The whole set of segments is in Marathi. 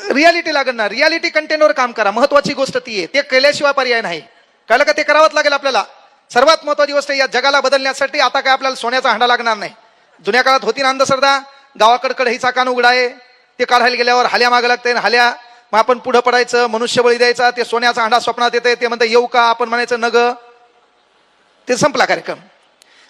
रियालिटी लागणार ना, रियालिटी कंटेंटवर काम करा. महत्वाची गोष्ट ती आहे, ते केल्याशिवाय पर्याय नाही. कळलं का? ते करावंच लागेल आपल्याला. सर्वात महत्वाची गोष्ट या जगाला बदलण्यासाठी आता काय आपल्याला सोन्याचा हांडा लागणार नाही. जुन्या काळात होती ना अंधश्रद्धा, गावाकडे हिचा कान उघडाय, ते काढायला गेल्यावर हाल्या मागे लागते, हाल्या मग आपण पुढे पडायचं, मनुष्यबळी द्यायचा, ते सोन्याचा हांडा स्वप्नात येते, ते म्हणतं येऊ का, आपण म्हणायचं नग, ते संपला कार्यक्रम.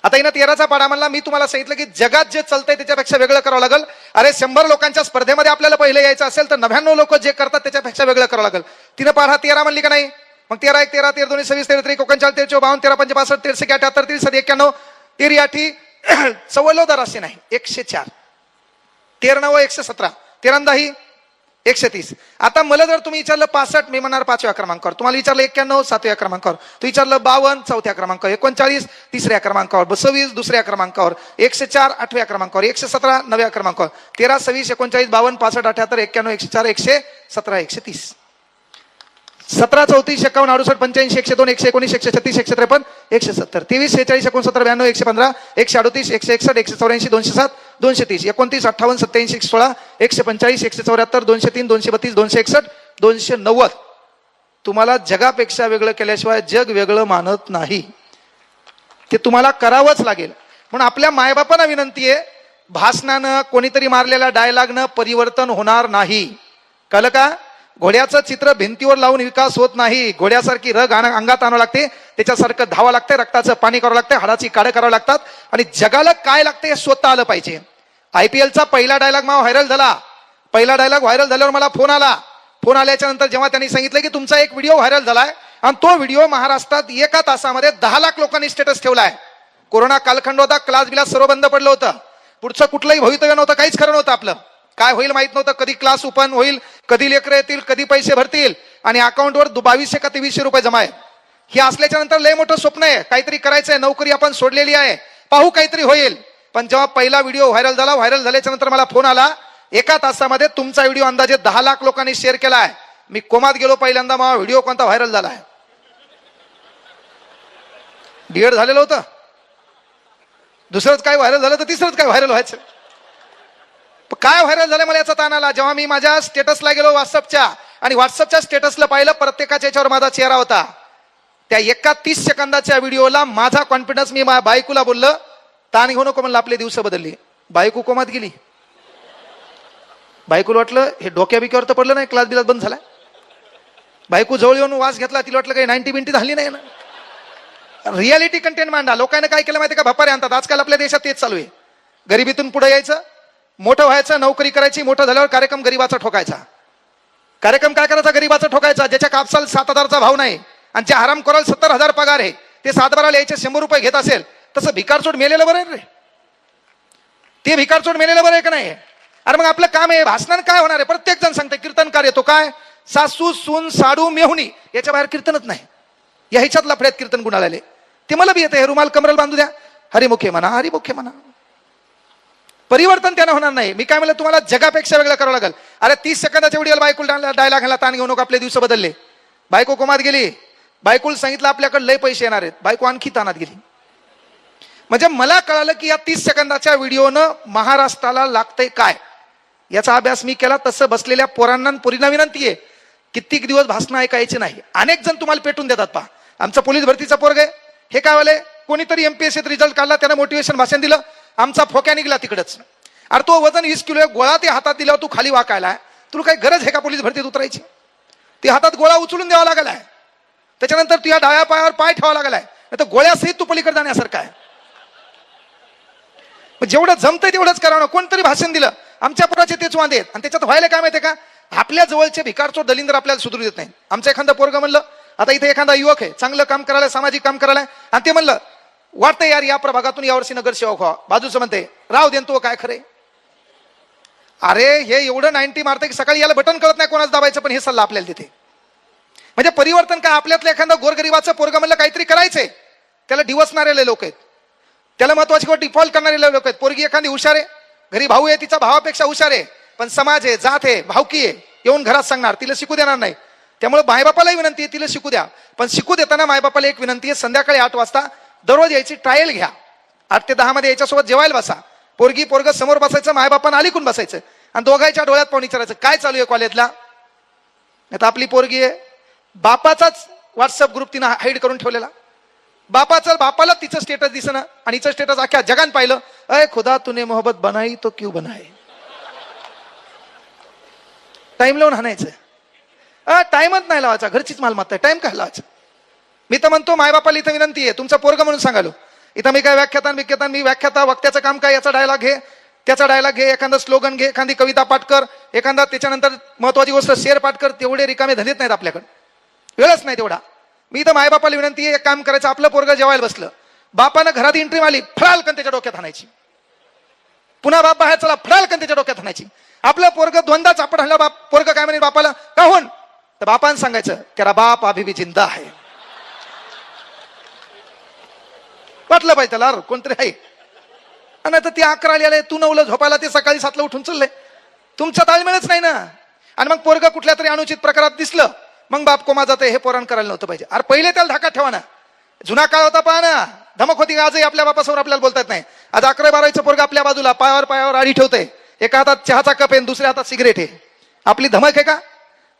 आता हिनं 13चा पाढा म्हणला, मी तुम्हाला सांगितलं की जगात जे चालतंय त्याच्यापेक्षा वेगळं करावं लागेल. अरे 100 लोकांच्या स्पर्धेमध्ये आपल्याला पहिले यायचं असेल तर 99 लोक जे करतात त्याच्यापेक्षा वेगळं करावं लागेल. तिनं पाढा 13 म्हणली का नाही? मग 13 1 13 13 2 26 13 3 39 13 54 13 5 65 13 78 30 91 13 8 14 असे नाही, 104 13 9 117 13 10 130. आता मला जर तुम्ही विचारलं 65, मी म्हणणार 5व्या क्रमांकावर. तुम्हाला विचारलं 91 7व्या क्रमांकावर. तू विचारलं 52 4थ्या क्रमांकावर, 39 3ऱ्या क्रमांकावर, 26 2ऱ्या क्रमांकावर, 104 8व्या क्रमांकावर, 117 9व्या क्रमांकावर, 13 26 39 52 65 78 91 104 117 130 17 34 51 68 85 102 119 136 153 170 23 46 69 92 115 138 161 184 207 230 29 58 87 16 145 174 203 232 261 290. तुम्हाला जगापेक्षा वेगळं केल्याशिवाय जग वेगळं मानत नाही. ते तुम्हाला करावंच लागेल. म्हणून आपल्या मायबापांना विनंती आहे, भाषणानं कोणीतरी मारलेला डायलॉगनं परिवर्तन होणार नाही. कळलं का? घोड्याचं चित्र भिंतीवर लावून विकास होत नाही. घोड्यासारखी रग अंगात आणावं लागते, त्याच्यासारखं धावावं लागते, रक्ताचं पाणी करावं लागतं, हाडाची काढं करावं लागतात. आणि जगाला काय लागतं हे स्वतः आलं पाहिजे. IPLचा पहिला डायलॉग मला व्हायरल झाला. पहिला डायलॉग व्हायरल झाल्यावर मला फोन आला. फोन आल्याच्या नंतर जेव्हा त्यांनी सांगितलं की तुमचा एक व्हिडिओ व्हायरल झालाय आणि तो व्हिडिओ महाराष्ट्रात 1 तासामध्ये 10 लाख लोकांनी स्टेटस ठेवलाय. कोरोना कालखंड होता, क्लास बिलास सर्व बंद पडलं होतं, पुढचं कुठलंही भवितव्य नव्हतं, काहीच खरं नव्हतं. आपलं काय होईल माहित नव्हतं, कधी क्लास ओपन होईल, कधी लेकरं येतील, कधी पैसे भरतील आणि अकाउंटवर 2200 का 2300 रुपये जमा आहे. हे असल्याच्या नंतर लय मोठं स्वप्न आहे, काहीतरी करायचंय, नोकरी आपण सोडलेली आहे, पाहू काहीतरी होईल. पण जेव्हा पहिला व्हिडिओ व्हायरल झाला, व्हायरल झाल्याच्या नंतर मला फोन आला, 1 तासामध्ये तुमचा व्हिडिओ अंदाजे 10 लाख लोकांनी शेअर केलाय. मी कोमात गेलो, पहिल्यांदा मला व्हिडिओ कोणता व्हायरल झालाय. डीएड झालेलं होतं, दुसरंच काय व्हायरल झालं तर तिसरंच काय व्हायरल व्हायचं. काय व्हायरल झालं मला याचा ताण आला जेव्हा मी माझ्या स्टेटसला गेलो व्हॉट्सअपच्या, आणि व्हॉट्सअपच्या स्टेटसला पाहिलं, प्रत्येकाच्या याच्यावर माझा चेहरा होता. त्या 31 सेकंदाच्या व्हिडिओला माझा कॉन्फिडन्स, मी माझ्या बायकोला बोललं, ताण घेऊ नको म्हणलं, आपले दिवस बदलले. बायको कोमात गेली. बायकोला वाटलं हे डोक्या बिक्यावर तर पडलं नाही, क्लास बिलास बंद झाला. बायको जवळ येऊन वास घेतला, तिला वाटलं काही 90 मिनिटं झाली नाही ना. रियालिटी कंटेंट मांडा. लोकांना काय केलं माहिती का? भपारे आणतात आजकाल. आपल्या देशात तेच चालू आहे. गरिबीतून पुढे यायचं, मोठं व्हायचं, नोकरी करायची, मोठं झाल्यावर कार्यक्रम गरिबाचा ठोकायचा. कार्यक्रम काय करायचा? गरिबाचा ठोकायचा. ज्याच्या कापसाला 7,000चा भाव नाही आणि ज्या हराम कोराला 70,000 पगार आहे, ते 7 यायचे 100 रुपये घेत असेल, तसं भिकारचोट मेलेलं बरं आहे रे. ते भिकारचोट मेलेलं बरं आहे का नाही? अरे मग आपलं काम आहे, भाषणानं काय होणार आहे? प्रत्येक जण सांगते कीर्तनकार येतो, काय सासू सून साडू मेहुणी, याच्या बाहेर कीर्तनच नाही. या ह्याच्यात लफड्यात कीर्तन गुणाला आले. ते मला बी येते, हे रुमाल कमरेला बांधू द्या, हरिमुखे म्हणा, हरिमुखे म्हणा. परिवर्तन त्यानं होणार नाही. मी काय म्हणलं, तुम्हाला जगापेक्षा वेगळं करावं लागेल. अरे 30 सेकंदाच्या व्हिडिओला बायकोला डायलॉग घाला, ताण घेऊ नको, आपले दिवस बदलले. बायको कोमात गेली. बायकोला सांगितलं आपल्याकडे लय पैसे येणार आहेत. बायको आणखी ताणात गेली. म्हणजे मला कळालं की या 30 सेकंदाच्या व्हिडिओनं महाराष्ट्राला लागतंय काय, याचा अभ्यास मी केला. तसं बसलेल्या पोरांना पोरींना विनंती आहे, कित्येक दिवस भाषणं ऐकायची नाही. अनेक जण तुम्हाला पेटून देतात. पहा, आमचं पोलीस भरतीचा पोरग आहे, हे काय वाले, कोणीतरी MPSCत रिझल्ट काढला, त्यानं मोटिवेशन भाषण दिलं, आमचा फोक्या निघाला तिकडच. अरे तो वजन 20 किलो आहे, गोळा ते हातात दिल्यावर तू खाली वाकायला, तुला काही गरज आहे का पोलीस भरतीत उतरायची? ते हातात गोळा उचलून द्यावा लागलाय, त्याच्यानंतर तुझ्या डाव्या पायावर पाय ठेवावा लागलाय, नाही तर गोळ्यासहित तू पलीकडे जाण्यासारखं आहे. जेवढं जमतंय तेवढंच करावं. कोणतरी भाषण दिलं, आमच्या पोराचे तेच वांदे आहेत. आणि त्याच्यात व्हायला काय माहितीये का, आपल्या जवळचे भिकारचोट दलिंदर आपल्याला सुधरू देत नाही. आमचं एखादं पोरगं म्हणलं, आता इथे एखादा युवक आहे, चांगलं काम करायला, सामाजिक काम करायला, आणि ते म्हणलं वाटतं यार या प्रभागातून यावर्षी नगरसेवक व्हावा. बाजूचं म्हणते राव देन तो काय खरे. अरे हे एवढं 90 मारतं की सकाळी याला बटन कळत नाही कोणाच दाबायचं, पण हे सल्ला आपल्याला देते. म्हणजे परिवर्तन काय, आपल्यातलं एखादा गोरगरिबाचं पोरगं म्हणलं काहीतरी करायचंय, त्याला डिवसणारे लोक आहेत, त्याला महत्वाची गोष्ट डिफॉल्ट करणारे लोक आहेत. पोरगी एखादी हुशार आहे, घरी भाऊ आहे, तिचा भावापेक्षा हुशार आहे, पण समाज आहे, जात आहे, भावकी आहे, येऊन घरात सांगणार, तिला शिकू देणार नाही. त्यामुळे मायबापालाही विनंती आहे, तिला शिकू द्या. पण शिकू देताना मायबापाला एक विनंती आहे, संध्याकाळी 8 वाजता दररोज यायची ट्रायल घ्या. 8 ते 10 मध्ये याच्यासोबत जेवायला बसा. पोरगी पोरग समोर बसायचं, मायबापानं अलीकून बसायचं, आणि दोघांच्या डोळ्यात पाहून विचारायचं काय चालू आहे कॉलेजला, नाही तर आपली पोरगी आहे, बापाचाच व्हॉट्सअप ग्रुप तिनं हाईड करून ठेवलेला, बापाला तिचं स्टेटस दिसणं आणि हिचं स्टेटस अख्ख्या जगान पाहिलं. अय खुदा तूने मोहब्बत बनाई तो क्यों बनाई. टाइम लावून हाणायचं. टाइमच नाही लावायचा, घरचीच मालमत्ता आहे, टाइम काय लावायचा. मी तर म्हणतो मायबापाला इथं विनंती आहे, तुमचा पोरग म्हणून सांगालो. इथं मी काय व्याख्याता मी व्याख्याता वक्त्याचं काम काय, याचा डायलॉग घे, त्याचा डायलॉग घे, एखादा स्लोगन घे, एखादी कविता पाठ कर, एखादा त्याच्यानंतर महत्वाची गोष्ट शेअर पाठ कर. तेवढे रिकामे धंदेच नाहीत आपल्याकडे, वेळच नाही तेवढा. मी तर मायबापाला विनंती आहे, एक काम करायचं, आपलं पोरग जेवायला बसलं, बापानं घरात एंट्री मारली, फळालकन त्याच्या डोक्यात हाणायची. पुन्हा बाप बाहेर चला, फळालकन त्याच्या डोक्यात हाणायची. आपलं पोरग दोनदा चापड हाणलं, बाप पोरग काय म्हणे बापाला, का होऊन, तर बापानं सांगायचं त्याला बाप अभी भी जिंदा आहे. वाटलं पाहिजे त्याला कोणतरी आहे. नाही तर ती 11 आले, तू 9ला झोपायला, ते सकाळी 7ला उठून चाललंय. तुमचा ताळमेळच नाही ना. आणि मग पोरग कुठल्या तरी अनुचित प्रकारात दिसलं, मग बाप कोमा जाते, हे पोराण करायला नव्हतं पाहिजे. अरे पहिले त्याला धाकात ठेवा ना. जुना काळ होता पहा ना, धमक होती. आजही आपल्या बापासमोर आपल्याला बोलता येत नाही. आज 11-12चं पोरग आपल्या बाजूला पायावर आडी ठेवतंय, एका हातात चहाचा कप आहे, दुसऱ्या हातात सिगरेट आहे. आपली धमक आहे का?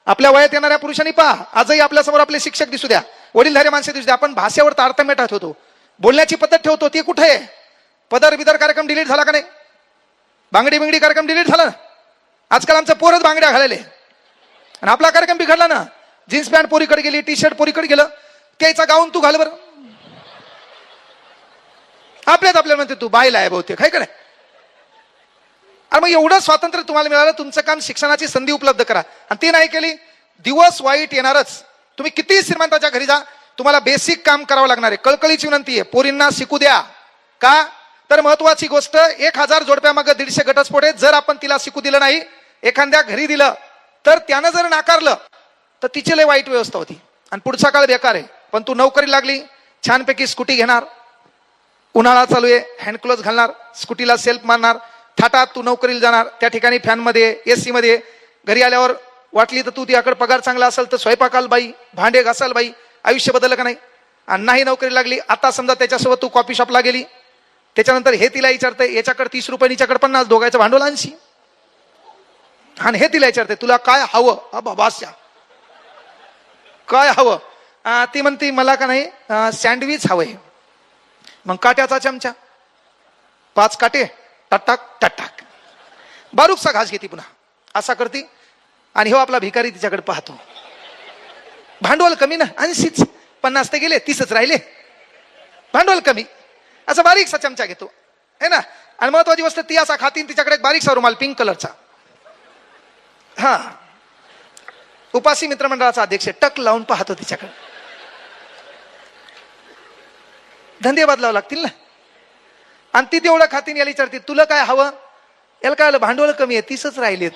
आपल्या वयात येणाऱ्या पुरुषांनी पहा, आजही आपल्यासमोर आपले शिक्षक दिसू द्या, वडीलधारी माणसे दिसू द्या, आपण भाषेवर तारतम्य ठेवतो, बोलण्याची पद्धत ठेवतो, ती कुठे आहे? पदर बिदर कार्यक्रम डिलीट झाला का नाही? बांगडी बिंगडी कार्यक्रम डिलीट झाला. आजकाल आमचं पोरच बांगड्या घालायले आणि आपला कार्यक्रम बिघडला ना. जीन्स पॅन्ट पोरीकडे गेली, टी शर्ट पोरीकडे गेलं, त्याचा गाऊन तू घाल बरं. आपल्याला म्हणते तू बायला आहे बहुतेक, आहे का नाही? अरे मग एवढं स्वातंत्र्य तुम्हाला मिळालं, तुमचं काम शिक्षणाची संधी उपलब्ध करा. आणि ती नाही केली, दिवस वाईट येणारच. तुम्ही किती श्रीमंताच्या घरी जा, तुम्हाला बेसिक काम करावं लागणार आहे. कळकळीची विनंती आहे, पोरींना शिकू द्या. का तर महत्वाची गोष्ट, 1000 जोडप्यामागं 150 घटस्फोट आहे. जर आपण तिला शिकू दिलं नाही, एखाद्या घरी दिलं, तर त्यानं जर नाकारलं तर तिची लय वाईट व्यवस्था होती आणि पुढचा काळ बेकार आहे. पण तू नोकरी लागली, छानपैकी स्कूटी घेणार, उन्हाळा चालू आहे, हँड क्लोज घालणार, स्कूटीला सेल्फ मारणार, थाटात तू नोकरीला जाणार, त्या ठिकाणी फॅनमध्ये, एसी मध्ये. घरी आल्यावर वाटली तर तू तिच्याकडे पगार चांगला असेल तर स्वयंपाकाला बाई, भांडे घासाल बाई. आयुष्य बदललं का नाही? आणि नाही नोकरी लागली, आता समजा त्याच्यासोबत तू कॉफी शॉपला गेली, त्याच्यानंतर हे तिला विचारते, याच्याकडे 30 रुपये, याच्याकडे 50, दोघांचं भांडवल 80. आणि हे तिला विचारते, तुला काय हवं? बाबास्या काय हवं? ती म्हणते मला का नाही सँडविच हवंय. मग काट्याचा चमचा, 5 काटे, टटाक टटाक, बारूकचा घास घेते, पुन्हा असा करते. आणि हो आपला भिकारी तिच्याकडे पाहतो, भांडवल कमी ना, 80च, 50 ते गेले, 30च राहिले, भांडवल कमी, असा बारीकसा चमचा घेतो है ना. आणि महत्वाची गोष्ट, ती असा खातीन, तिच्याकडे एक बारीकसा रुमाल पिंक कलरचा. हा उपासी मित्रमंडळाचा अध्यक्ष, टक लावून पाहतो तिच्याकडे. धंदे बदलावं लागतील ना. आणि ती तेवढं खातीन, याला विचारते तुला काय हवं? याला काय आलं, भांडवल कमी आहे, 30च राहिलेत,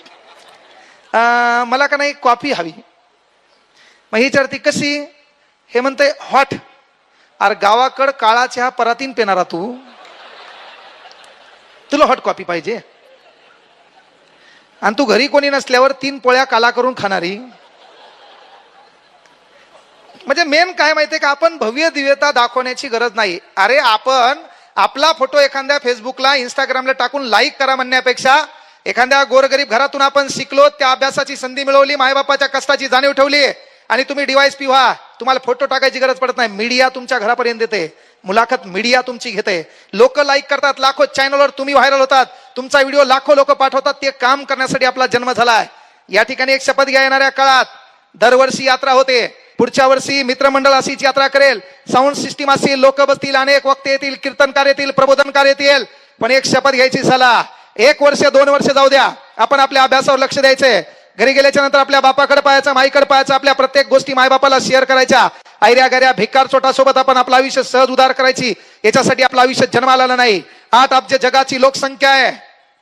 मला का नाही कॉफी हवी. मग ही विचारते कशी? हे म्हणते हॉट. अरे गावाकड काळा चहा परातीन पेणारा तू, तुला हॉट कॉफी पाहिजे? आणि तू घरी कोणी नसल्यावर 3 पोळ्या काला करून खाणारी. म्हणजे मेन काय माहितीये का, आपण भव्य दिव्यता दाखवण्याची गरज नाही. अरे आपण आपला फोटो एखाद्या फेसबुकला, इंस्टाग्रामला टाकून लाईक करा म्हणण्यापेक्षा, एखाद्या गोरगरीब घरातून आपण शिकलो, त्या अभ्यासाची संधी मिळवली, मायबापाच्या कष्टाची जाणीव ठेवली, आणि तुम्ही DYSP व्हा, तुम्हाला फोटो टाकायची गरज पडत नाही. मीडिया तुमच्या घरापर्यंत येते, मुलाखत मीडिया तुमची घेते, लोक लाईक करतात, लाखो चॅनलवर तुम्ही व्हायरल होतात, तुमचा व्हिडिओ लाखो लोक पाठवतात. ते काम करण्यासाठी आपला जन्म झालाय. या ठिकाणी एक शपथ घ्या, येणाऱ्या काळात दरवर्षी यात्रा होते, पुढच्या वर्षी मित्रमंडळ अशीच यात्रा करेल, साऊंड सिस्टीम असेल, लोक बसतील, अनेक वक्ते येतील, कीर्तनकार येतील, प्रबोधनकार येतील. पण एक शपथ घ्यायची, चला 1 वर्ष 2 वर्ष जाऊ द्या, आपण आपल्या अभ्यासावर लक्ष द्यायचंय. घरी गेल्याच्या नंतर आपल्या बापाकडे पाहायचं, माईकडे पाहायचं, आपल्या प्रत्येक गोष्टी मायबापाला शेअर करायच्या. ऐऱ्या गऱ्या भिकार चोटासोबत आपण आपलं आयुष्य सहज उदार करायची. याच्यासाठी आपलं आयुष्य जन्माला आलं नाही. 8 अब्ज जगाची लोकसंख्या आहे,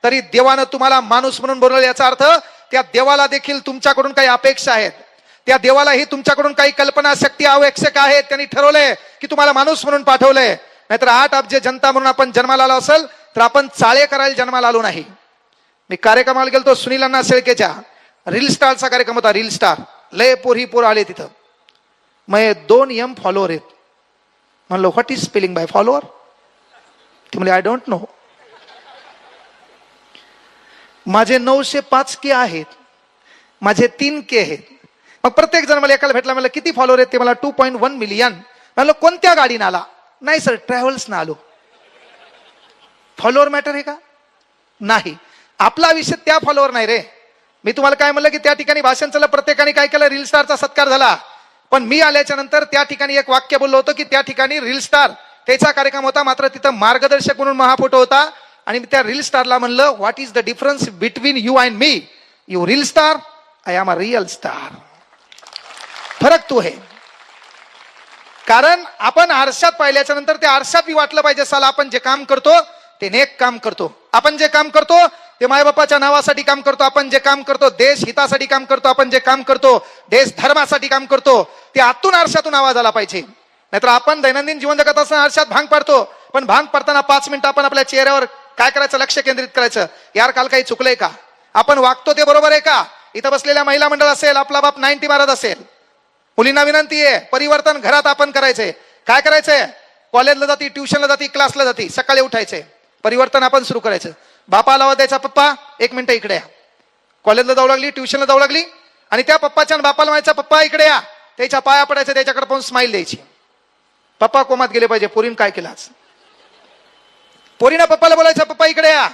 तरी देवानं तुम्हाला माणूस म्हणून बोलवलं. याचा अर्थ त्या देवाला देखील तुमच्याकडून काही अपेक्षा आहेत, त्या देवालाही तुमच्याकडून काही कल्पना शक्ती आवश्यक आहेत. त्यांनी ठरवलंय की तुम्हाला माणूस म्हणून पाठवलंय. नाहीतर 8 अब्ज जनता म्हणून आपण जन्माला आलो असेल तर आपण चाळे करायला जन्माला आलो नाही. मी कार्यक्रमाला गेलतो, सुनील अण्णा शेळकेच्या रील स्टारचा कार्यक्रम होता. रील स्टार लय पोर आले तिथं. मग 2 M फॉलोअर आहेत. म्हणलं what is spelling by follower? ते म्हणजे आय डोंट नो. माझे 905 के आहेत, माझे 3 के आहेत. मग प्रत्येक जण मला एकाला भेटला, मला किती फॉलोअर आहेत ते, मला 2.1 मिलियन. म्हणलं कोणत्या गाडीनं आला? नाही सर, ट्रॅव्हल्सनं आलो. फॉलोअर मॅटर आहे का? नाही. आपला विषय त्या फॉलोअर नाही रे. मी तुम्हाला काय म्हणलं की त्या ठिकाणी भाषण चाललं, प्रत्येकाने काय केलं, रील स्टारचा सत्कार झाला. पण मी आल्याच्या नंतर त्या ठिकाणी एक वाक्य बोललो होतो की त्या ठिकाणी रील स्टार त्याचा कार्यक्रम होता, मात्र तिथं मार्गदर्शक म्हणून महाफोटो होता. आणि त्या रील स्टारला म्हणलं, what is the difference between you and me? You reel star, I am a real star. फरक तो आहे. कारण आपण आरशात पाहिल्याच्या नंतर त्या आरशात बी वाटलं पाहिजे, साला आपण जे काम करतो ते नेक काम करतो. आपण जे काम करतो ते मायबापाच्या नावासाठी काम करतो. आपण जे काम करतो देश हितासाठी काम करतो. आपण जे काम करतो देश धर्मासाठी काम करतो. ते आतून आरशातून आवाज आला पाहिजे. नाहीतर आपण दैनंदिन जीवन जगत असताना आरशात भांग पाडतो, पण भांग पाडताना 5 मिनिटं आपण आपल्या चेहऱ्यावर काय करायचं, लक्ष केंद्रित करायचं. यार काल काही चुकलंय का? आपण वागतो ते बरोबर आहे का? इथं बसलेल्या महिला मंडळ असेल, आपला बाप 90 मारत असेल, मुलींना विनंती आहे, परिवर्तन घरात आपण करायचंय. काय करायचंय? कॉलेजला जाती, ट्युशनला जाती, क्लासला जाती, सकाळी उठायचंय, परिवर्तन आपण सुरू करायचं. बापाला आवाज द्यायचा, पप्पा 1 मिनिट इकडे या. कॉलेजला जाऊ लागली, ट्युशनला जाऊ लागली, आणि त्या पप्पाच्या बापाला म्हणायचं, पप्पा इकडे या. त्याच्या पाया पडायचं, त्याच्याकडे पाहून स्माइल द्यायची. पप्पा कोमात गेले पाहिजे, पोरीन काय केलं आज? पोरीनं पप्पाला बोलायचं, पप्पा इकडे या.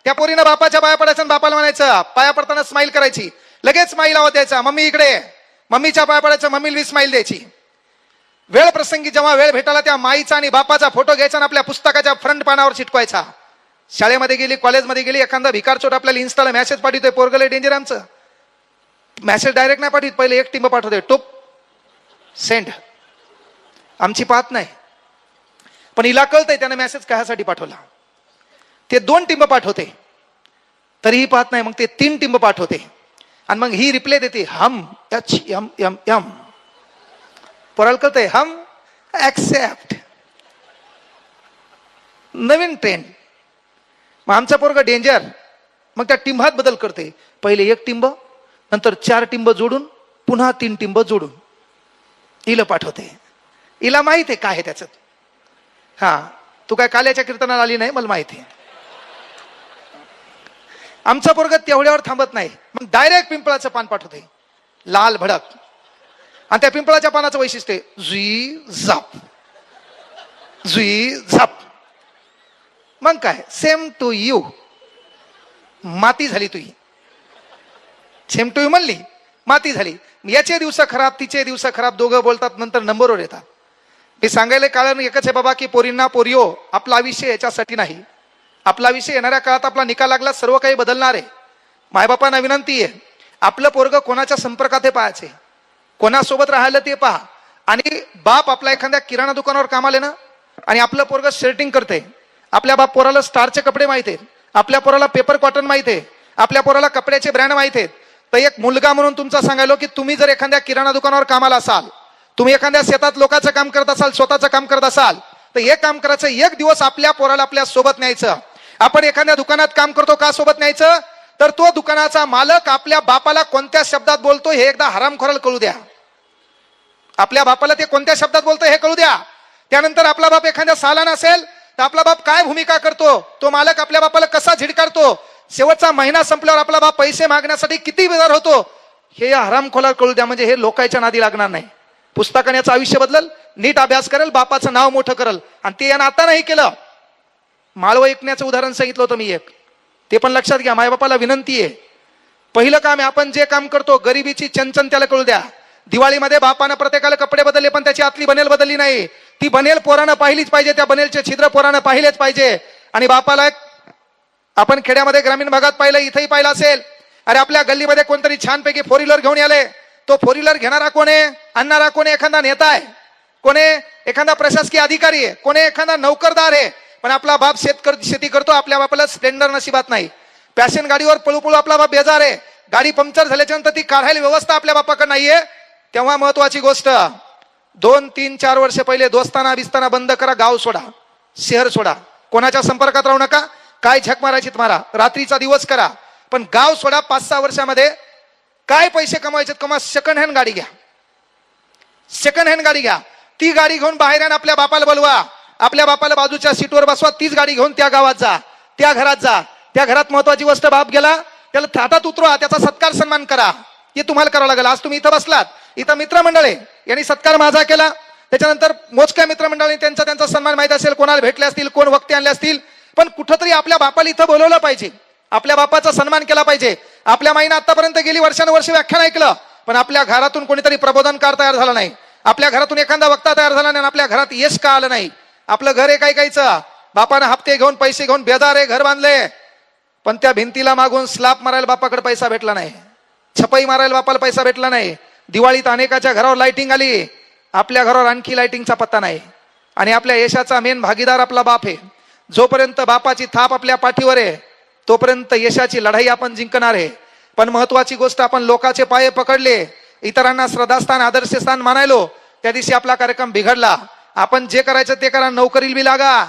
त्या पोरीनं बापाच्या पाया पडायचं, बापाला म्हणायचं, पाया पडताना स्माइल करायची. लगेच स्माइल आवाज द्यायचा, मम्मी इकडे. मम्मीच्या पाया पडायचं, मम्मीला स्माइल द्यायची. वेळ प्रसंगी जेव्हा वेळ भेटायला त्या माईचा आणि बापाचा फोटो घ्यायचा आणि आपल्या पुस्तकाच्या फ्रंट पानावर चिटकवायचा. शाळेमध्ये गेली, कॉलेजमध्ये गेली, एखादा भिकारचोट आपल्याला इन्स्टाला मेसेज पाठवतोय, पोरगले डेंजर आमचं. मेसेज डायरेक्ट नाही पाठवत, पहिले एक टिंब पाठवतोय, टोप सेंड. आमची पाहत नाही, पण हिला कळतंय त्याने मेसेज कशासाठी पाठवला. ते 2 टिंब पाठवते तरीही पाहत नाही, मग ते 3 टिंब पाठवते आणि मग ही रिप्लाय देते, हम HMM. पोराला कळतंय हम ऍक्सेप्ट. नवीन ट्रेंड. मग आमचा पोरगा डेंजर. मग त्या टिंबात बदल करते, पहिले 1 टिंब, नंतर 4 टिंब जोडून, पुन्हा 3 टिंब जोडून हिला पाठवते. हिला माहित आहे काय आहे त्याच्यात. हा, तू काय काल्याच्या कीर्तनाला आली नाही, मला माहिती आहे. आमचा पोरगा तेवढ्यावर थांबत नाही, मग डायरेक्ट पिंपळाचं पान पाठवते, लाल भडक. आणि त्या पिंपळाच्या पानाचं वैशिष्ट्य जुई झाप, जुई झाप. मग काय, सेम टू यू. माती झाली तुही. सेम टू यू म्हणली, माती झाली. याचे दिवस खराब, तिचे दिवस खराब, दोघं बोलतात, नंतर नंबरवर येतात. मी सांगायला कारण एकच आहे बाबा, की पोरींना पोरियो, आपला आयुष्य याच्यासाठी नाही. आपला विषय येणाऱ्या काळात आपला निकाल लागला, सर्व काही बदलणार आहे. मायबापांना विनंती आहे, आपलं पोरग कोणाच्या संपर्कात आहे पाहायचे, कोणासोबत राहायला ते पहा. आणि बाप आपला एखाद्या किराणा दुकानावर कामाले ना, आणि आपलं पोरग शर्टिंग करते, आपल्या बाप पोराला स्टारचे कपडे माहित आहेत, आपल्या पोराला पेपर कॉटन माहित आहे, आपल्या पोराला कपड्याचे ब्रँड माहित आहेत. तर एक मुलगा म्हणून तुमचा सांगायलो की तुम्ही जर एखाद्या किराणा दुकानावर कामाला असाल, तुम्ही एखाद्या शेतात लोकांचं काम करत असाल, स्वतःचं काम करत असाल, तर हे काम करायचं, एक दिवस आपल्या पोराला आपल्या सोबत न्यायचं. आपण एखाद्या दुकानात काम करतो, का सोबत न्यायचं? तर तो दुकानाचा मालक आपल्या बापाला कोणत्या शब्दात बोलतो हे एकदा हरामखोराला कळू द्या. आपल्या बापाला ते कोणत्या शब्दात बोलतो हे कळू द्या. त्यानंतर आपला बाप एखाद्या सालान असेल तर आपला बाप काय भूमिका करतो, तो मालक आपल्या बापाला कसा झिडकारतो, शेवटचा महिना संपल्यावर आपला बाप पैसे मागण्यासाठी किती बेजार होतो, हे हरामखोराला कळू द्या. म्हणजे हे लोकांच्या नादी लागणार नाही. पुस्तकाने याचं आयुष्य बदलल, नीट अभ्यास करेल, बापाचं नाव मोठं करेल. आणि ते यानं आता नाही केलं. माळव ऐकण्याचं उदाहरण सांगितलं होतं मी एक, ते पण लक्षात घ्या. मायबापाला विनंती आहे, पहिलं काम आहे, आपण जे काम करतो गरिबीची चंचन त्याला कळू द्या. दिवाळीमध्ये बापानं प्रत्येकाला कपडे बदलले, पण त्याची आतली बनेल बदलली नाही. ती बनेल पोरानं पाहिलीच पाहिजे, त्या बनेलचे छिद्र पोरानं पाहिलेच पाहिजे. आणि बापाला आपण खेड्यामध्ये ग्रामीण भागात पाहिलं, इथंही पाहिलं असेल, अरे आपल्या गल्लीमध्ये कोणतरी छानपैकी 4 व्हीलर घेऊन आले, तो 4 व्हीलर घेणारा कोण आहे, आणणारा कोण आहे? एखादा नेता आहे, कोणे एखादा प्रशासकीय अधिकारी आहे, कोणे एखादा नोकरदार आहे. पण आपला बाप शेती करतो, आपल्या बापाला स्प्लेंडर नशिबात नाही. पॅशन गाडीवर पळू आपला बाप बेजार आहे. गाडी पंक्चर झाल्याच्या नंतर ती काढायला व्यवस्था आपल्या बापाकडे नाहीये. तेव्हा महत्वाची गोष्ट, 2, 3, 4 वर्ष पहिले दोस्ताना बिस्ताना बंद करा, गाव सोडा, शहर सोडा, कोणाच्या संपर्कात राहू नका. काय झक मारायची तुम्हाला, रात्रीचा दिवस करा, पण गाव सोडा. 5-6 वर्षामध्ये काय पैसे कमवायचे कमा. सेकंड हँड गाडी घ्या, सेकंड हँड गाडी घ्या. ती गाडी घेऊन बाहेर आणि आपल्या बापाला बोलवा, आपल्या बापाला बाजूच्या सीटवर बसवा, तीच गाडी घेऊन त्या गावात जा, त्या घरात जा. त्या घरात महत्वाची गोष्ट, बाप गेला त्याला थाटात उतरवा, त्याचा सत्कार सन्मान करा. हे तुम्हाला करावं लागेल. आज तुम्ही इथं बसलात, इथं मित्रमंडळ आहे, यांनी सत्कार माझा केला, त्याच्यानंतर मोजक्या मित्रमंडळाने त्यांचा सन्मान माहित असेल, कोणाला भेटले असतील, कोण वक्ते आणले असतील, पण कुठंतरी आपल्या बापाला इथं बोलवलं पाहिजे, आपल्या बापाचा सन्मान केला पाहिजे. आपल्या माईनं आतापर्यंत गेली वर्षानुवर्ष व्याख्यान ऐकलं, पण आपल्या घरातून कोणीतरी प्रबोधनकार तयार झाला नाही, आपल्या घरातून एखादा वक्ता तयार झाला नाही, आपल्या घरात यश का आलं नाही. आपलं घर आहे काय कायचं, बापानं हप्ते घेऊन पैसे घेऊन बेदारे घर बांधले, पण त्या भिंतीला मागून स्लाप मारायला बापाकडे पैसा भेटला नाही, छपाई मारायला बापाला पैसा भेटला नाही. दिवाळीत अनेकाच्या घरावर लाइटिंग आली, आपल्या घरावर आणखी लाइटिंगचा पत्ता नाही. आणि आपल्या यशाचा मेन भागीदार आपला बाप आहे. जोपर्यंत बापाची थाप आपल्या पाठीवर आहे तोपर्यंत यशाची लढाई आपण जिंकणार आहे. पण महत्वाची गोष्ट, आपण लोकांचे पाये पकडले, इतरांना श्रद्धास्थान आदर्शस्थान मानायलो, त्या दिवशी आपला कार्यक्रम बिघडला. आपण जे करायचं ते करा, नोकरीला बी लागा.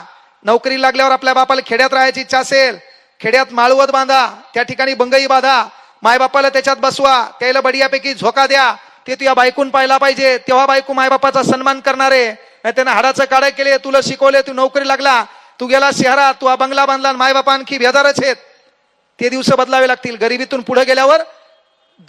नोकरी लागल्यावर आपल्या बापाला खेड्यात राहायची इच्छा असेल, खेड्यात माळवत बांधा, त्या ठिकाणी बंगई बांधा, मायबापाला त्याच्यात बसवा, त्याला बढियापैकी झोका द्या. ते तुझ्या बायकून पाहिला पाहिजे, तेव्हा बायको मायबापाचा सन्मान करणार आहे. नाही त्यानं हाडाचं काढा केले, तुला शिकवले, तू नोकरी लागला, तू गेला शहरात, तू हा बंगला बांधला, मायबापा आणखी बेजारच आहेत. ते दिवस बदलावे लागतील. गरिबीतून पुढे गेल्यावर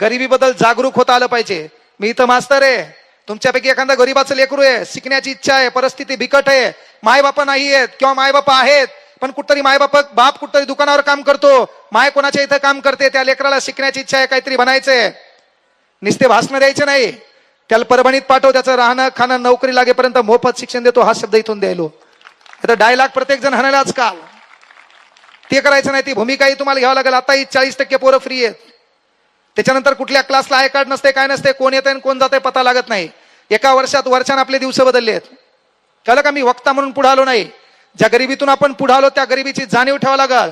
गरिबीबद्दल जागरूक होता आलं पाहिजे. मी इथं मास्तर आहे, तुमच्यापैकी एखादा गरीबाचं लेकरू आहे, शिकण्याची इच्छा आहे, परिस्थिती बिकट आहे, मायबापा नाही आहेत किंवा मायबापा आहेत, पण कुठतरी बाप कुठतरी दुकानावर काम करतो, माय कोणाच्या इथं काम करते, त्या लेकराला शिकण्याची इच्छा आहे, काहीतरी बनायचंय. नुसते भाषण द्यायचे नाही, त्याला परभणीत पाठव, त्याचं राहणं खाणं नोकरी लागेपर्यंत मोफत शिक्षण देतो, हा शब्द इथून द्यायलो. आता डायलॉग प्रत्येक जण हाणायला आजकाल, ते करायचं नाही. ती भूमिकाही तुम्हाला घ्यावं लागेल. आता ही 40% पोरं फ्री आहेत, त्याच्यानंतर कुठल्या क्लासला आय कार्ड नसते, काय नसते, कोण येते आणि कोण जाते पता लागत नाही. एका वर्षानं आपले दिवस बदलले आहेत. कळलं का? मी वक्ता म्हणून पुढे आलो नाही, ज्या गरिबीतून आपण पुढे आलो त्या गरिबीची जाणीव ठेवावं लागल.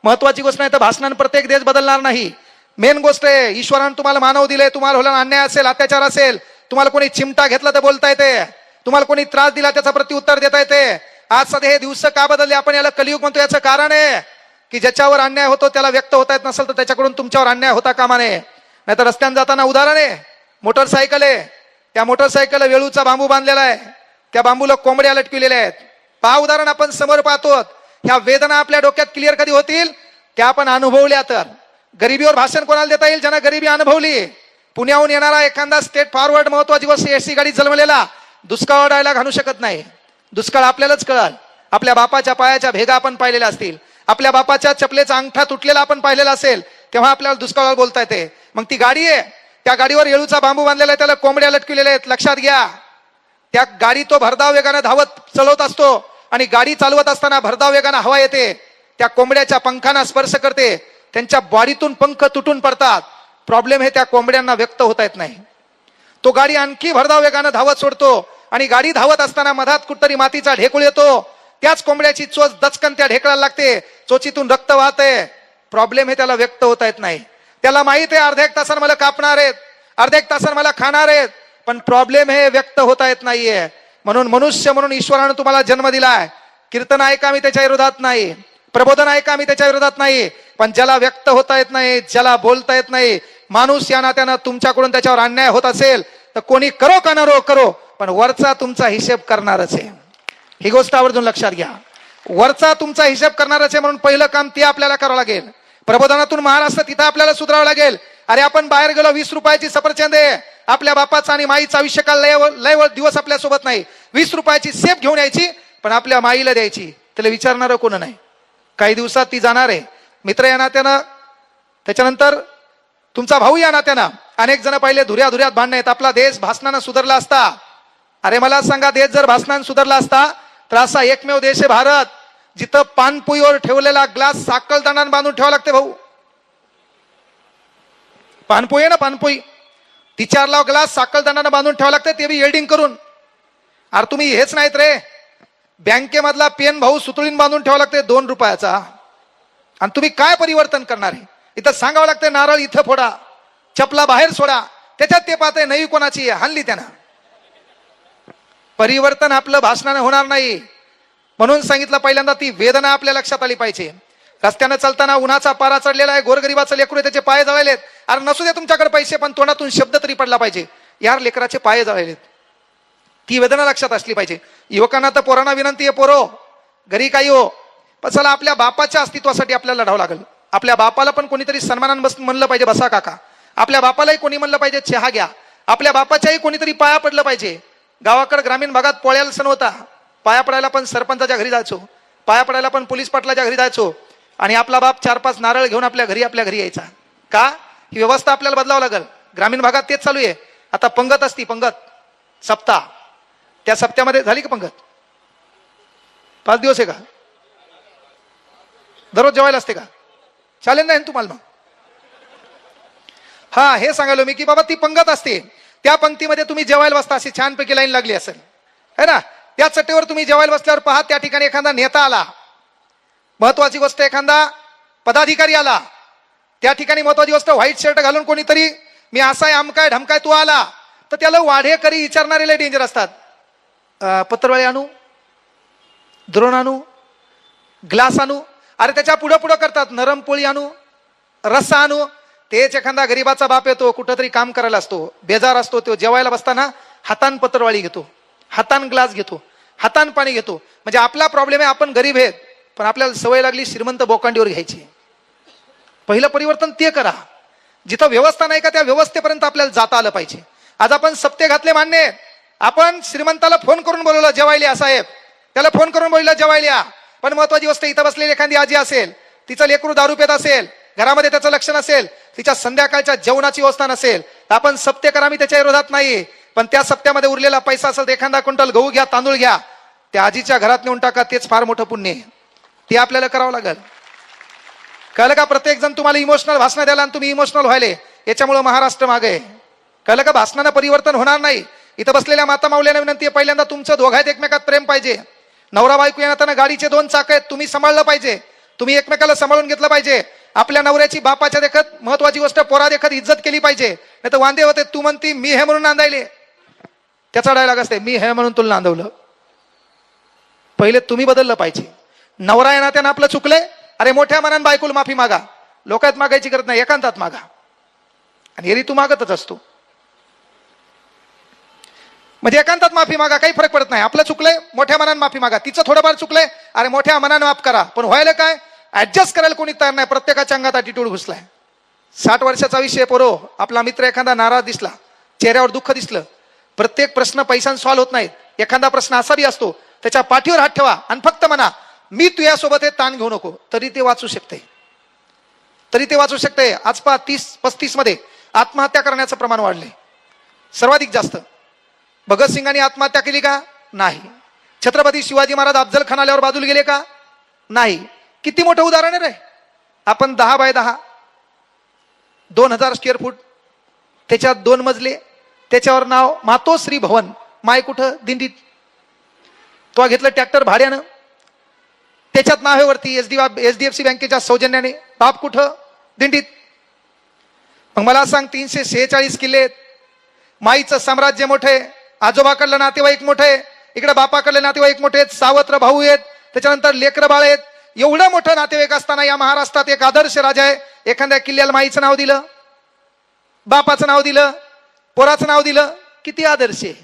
महत्वाची गोष्ट नाही तर भाषणानं प्रत्येक देश बदलणार नाही. मेन गोष्ट आहे, ईश्वरानं तुम्हाला मानव दिले, तुम्हाला होला अन्याय असेल, अत्याचार असेल, तुम्हाला कोणी चिमटा घेतला तर बोलता येते, तुम्हाला कोणी त्रास दिला त्याचा प्रत्युत्तर देता येते. आज सध्या हे दिवस का बदलले, आपण याला कलियुग म्हणतो. याचं कारण आहे की ज्याच्यावर अन्याय होतो त्याला व्यक्त होता येत नसेल तर त्याच्याकडून तुमच्यावर अन्याय होता कामा नये. नाही तर रस्त्याने जाताना उदाहरण आहे, मोटरसायकल आहे, त्या मोटरसायकलला वेळूचा बांबू बांधलेला आहे, त्या बांबूला कोंबड्या लटकविलेल्या आहेत. पहा उदाहरण आपण समोर पाहतो. ह्या वेदना आपल्या डोक्यात क्लिअर कधी होतील, त्या आपण अनुभवल्या तर. गरिबीवर भाषण कोणाला देता येईल, ज्यांना गरिबी अनुभवली. पुण्याहून येणारा एखादा स्टेट फॉरवर्ड महत्वाची वस्तू एसटी गाडी जन्मलेला दुष्काळ डायलॉग आणू शकत नाही. दुष्काळ आपल्यालाच कळल. आपल्या बापाच्या पायाच्या भेगा आपण पाहिलेल्या असतील, आपल्या बापाच्या चपलेचा अंगठा तुटलेला आपण पाहिलेला असेल, तेव्हा आपल्याला दुष्काळावर बोलता येते. मग ती गाडी आहे, त्या गाडीवर येळूचा बांबू बांधलेला आहे, त्याला कोंबड्या लटकलेल्या आहेत. लक्षात घ्या, त्या गाडी तो भरधाव वेगाने धावत चालवत असतो आणि गाडी चालवत असताना भरधाव वेगाने हवा येते, त्या कोंबड्याच्या पंखांना स्पर्श करते, त्यांच्या बॉडीतून पंख तुटून पडतात. प्रॉब्लेम हे त्या कोंबड्यांना व्यक्त होता येत नाही. तो गाडी आणखी भरधाव वेगाने धावत सोडतो आणि गाडी धावत असताना मधात कुठतरी मातीचा ढेकूळ येतो, त्याच कोंबड्याची चोच दचकन त्या ढेकळाला लागते, चोचीतून रक्त वाहते. प्रॉब्लेम हे त्याला व्यक्त होता येत नाही. त्याला माहित आहे अर्ध्या एक तासानं मला कापणार आहेत, अर्ध्या एक तासानं मला खाणार आहेत, पण प्रॉब्लेम हे व्यक्त होता येत नाहीये. म्हणून मनुष्य म्हणून ईश्वरानं तुम्हाला जन्म दिलाय. कीर्तन ऐका मी त्याच्या विरोधात नाही, प्रबोधन ऐका मी त्याच्या विरोधात नाही, पण ज्याला व्यक्त होता येत नाही, ज्याला बोलता येत नाही, माणूस या नात्यानं तुमच्याकडून त्याच्यावर अन्याय होत असेल तर कोणी करो का न करो, पण वरचा तुमचा हिशेब करणारच आहे. ही गोष्ट आवर्जून लक्षात घ्या. वरचा तुमचा हिशेब करणारच आहे. म्हणून पहिलं काम ते आपल्याला करावं लागेल. प्रबोधनातून महाराष्ट्र तिथं आपल्याला सुधारावं लागेल. अरे आपण बाहेर गेलो, 20 रुपयाची सफरचंद आहे, आपल्या बापाचं आणि माईचं आयुष्यकाल लय दिवस आपल्या सोबत नाही, 20 रुपयाची सेफ घेऊन यायची, पण आपल्या माईला द्यायची, त्याला विचारणार कोण नाही. काही दिवसात ती जाणार आहे. मित्र या नात्यानं, त्याच्यानंतर तुमचा भाऊ या नात्यानं. अनेक जण पहिले धुऱ्यात भांडण आहेत. आपला देश भाषणानं सुधारला असता. अरे मला सांगा, देश जर भाषणानं सुधारला असता तर असा एकमेव देश आहे भारत, जिथं पानपोईवर ठेवलेला ग्लास साखळदंडानं बांधून ठेवावं लागते. भाऊ पानपोई आहे ना, पानपोई, तिच्याला ग्लास साखळदंडानं बांधून ठेवावं लागते, ते बी एल्डिंग करून. अरे तुम्ही हेच नाहीत रे, बँकेमधला पेन भाऊ सुतळीन बांधून ठेवावं लागते 2 रुपयाचा. आणि तुम्ही काय परिवर्तन करणार आहे? इथं सांगावं लागतं नारळ इथं फोडा, चपला बाहेर सोडा, त्याच्यात ते पाहते नवी कोणाची हाणली त्यानं. परिवर्तन आपलं भाषणाने होणार नाही. म्हणून सांगितलं पहिल्यांदा, ती वेदना आपल्या लक्षात आली पाहिजे. रस्त्यानं चालताना उन्हाचा पारा चढलेला आहे, गोरगरिबाचं लेकरू, त्याचे पाय जळालेत. अरे नसू दे तुमच्याकडे पैसे, पण तोंडातून शब्द तरी पडला पाहिजे, यार लेकराचे पाय जळालेत. ती वेदना लक्षात असली पाहिजे. युवकांना तर पोरांना विनंती आहे, पोरो घरी काही हो, पण चला आपल्या बापाच्या अस्तित्वासाठी आपल्याला लढावं लागेल. आपल्या बापाला पण कोणीतरी सन्मानानं म्हणलं पाहिजे, बसा काका, आपल्या बापालाही कोणी म्हणलं पाहिजे चहा घ्या, आपल्या बापाच्याही कोणीतरी पाया पडलं पाहिजे. गावाकडे ग्रामीण भागात पोळ्याला सण होता, पाया पडायला पण सरपंचाच्या घरी जायचो, पाया पडायला पण पोलीस पाटलाच्या घरी जायचो, आणि आपला बाप 4-5 नारळ घेऊन आपल्या घरी यायचा. का? ही व्यवस्था आपल्याला बदलावं लागेल. ग्रामीण भागात तेच चालू आहे. आता पंगत असती, पंगत सप्ताह, त्या सप्त्यामध्ये झाली का पंगत? 5 दिवस आहे का? दररोज जेवायला असते का? चालेल नाही तुम्हाला मग? हा, हे सांगायलो मी की बाबा ती पंगत असते, त्या पंक्तीमध्ये तुम्ही जेवायला बसता, अशी छानपैकी लाईन लागली असेल है ना. त्या चट्टेवर तुम्ही जेवायला बसल्यावर पहा, त्या ठिकाणी एखादा नेता आला, महत्वाची गोष्ट एखादा पदाधिकारी आला, त्या ठिकाणी महत्वाची गोष्ट व्हाईट शर्ट घालून कोणीतरी मी असा आहे अमकाय ढमकाय तू आला, तर त्याला वाढेकरी विचारणारे लय डेंजर असतात. पत्रवाळी आणू, द्रोण आणू, ग्लास आणू, अरे त्याच्या पुढं पुढं करतात, नरम पोळी आणू, रस्सा आणू. तेच एखादा गरीबाचा बाप येतो, कुठंतरी काम करायला असतो, बेजार असतो, तो जेवायला बसताना हातान पत्रवाळी घेतो, हातान ग्लास घेतो, हातान पाणी घेतो. म्हणजे आपला प्रॉब्लेम आहे, आपण गरीब आहेत, पण आपल्याला सवय लागली श्रीमंत बोकांडीवर घ्यायची. पहिलं परिवर्तन ते करा. जिथं व्यवस्था नाही का त्या व्यवस्थेपर्यंत आपल्याला जाता आलं पाहिजे. आज आपण सप्ते घातले मान्य, आपण श्रीमंताला फोन करून बोलवलं जेवायला साहेब, त्याला फोन करून बोलवलं जेवायला, पण महत्वाची गोष्ट इथं बसलेली एखादी आजी असेल, तिचं लेकरू दारू पेत असेल, घरामध्ये त्याचं लक्ष नसेल, तिच्या संध्याकाळच्या जेवणाची व्यवस्था नसेल, तर आपण सप्ते करा, मी त्याच्या विरोधात नाही, पण त्या सप्त्यामध्ये उरलेला पैसा असेल, एखादा क्विंटल गहू घ्या, तांदूळ घ्या, त्या आजीच्या घरात नेऊन टाका, तेच फार मोठं पुण्य आहे. ते आपल्याला करावं लागेल. कळलं का? प्रत्येक जण तुम्हाला इमोशनल भाषण द्यायला आणि तुम्ही इमोशनल व्हायले, याच्यामुळे महाराष्ट्र मागे आहे. कळलं का? भाषणानं परिवर्तन होणार नाही. इथं बसलेल्या माता माऊल्यांना विनंती आहे, पहिल्यांदा तुमचं दोघांत एकमेकात प्रेम पाहिजे. नवरा बायको येताना गाडीचे 2 चाक आहेत, तुम्ही सांभाळलं पाहिजे, तुम्ही एकमेकाला सांभाळून घेतलं पाहिजे. आपल्या नवऱ्याची बापाच्या देखत महत्वाची गोष्ट पोरा देखत इज्जत केली पाहिजे, नाही तर वांदे होते. तू म्हणती मी हे म्हणून नांदायले, त्याचा डायलॉग असते मी हे म्हणून तुला नांदवलं. पहिले तुम्ही बदललं पाहिजे. नवरा येणार त्यानं आपलं चुकलंय, अरे मोठ्या मनानं बायकोला माफी मागा, लोकात मागायची गरज नाही, एकांतात मागा. आणि एरी तू मागतच असतो, म्हणजे एकांतात माफी मागा, काही फरक पडत नाही. आपलं चुकलंय, मोठ्या मनानं माफी मागा. तिचं थोडंफार चुकलंय, अरे मोठ्या मनानं माफ करा. पण व्हायला काय, ऍडजस्ट करायला कोणी तयार नाही, प्रत्येकाच्या अंगात ॲटिट्यूड घुसलाय. 60 वर्षाचा विषय पोरो, आपला मित्र एखादा नाराज दिसला, चेहऱ्यावर दुःख दिसलं, प्रत्येक प्रश्न पैशाने सॉल्व्ह होत नाहीत. एखादा प्रश्न असा बी असतो, त्याच्या पाठीवर हात ठेवा आणि फक्त म्हणा मी तुझ्यासोबत आहे, ताण घेऊ नको, तरी ते वाचू शकते, तरी ते वाचू शकते. आज 30-35 मध्ये आत्महत्या करण्याचं प्रमाण वाढले सर्वाधिक जास्त. भगतसिंगांनी आत्महत्या केली का? नाही. छत्रपती शिवाजी महाराज अफजल खान आल्यावर बाजूला गेले का? नाही. किती मोठं उदाहरण आहे रे. आपण 10 बाय 10 2000 स्क्वेअर फूट, त्याच्यात 2 मजले, त्याच्यावर नाव मातोश्री भवन, माय कुठं? दिंडीत. तो घेतलं ट्रॅक्टर भाड्यानं, त्याच्यात नाव आहे वरती HDFC बँकेच्या सौजन्याने, बाप कुठं? दिंडीत. मग मला सांग, 346 किल्ले आहेत, माईचं साम्राज्य मोठे, आजोबाकडलं नातेवाईक मोठे, इकडे बापाकडले नातेवाईक मोठे आहेत, सावत्र भाऊ आहेत, त्याच्यानंतर लेकर बाळ आहेत. एवढं मोठं नातेवाईक असताना या महाराष्ट्रात एक आदर्श राजा आहे. एखाद्या किल्ल्याला माईचं नाव दिलं, बापाचं नाव दिलं, पोराचं नाव दिलं, किती आदर्श आहे.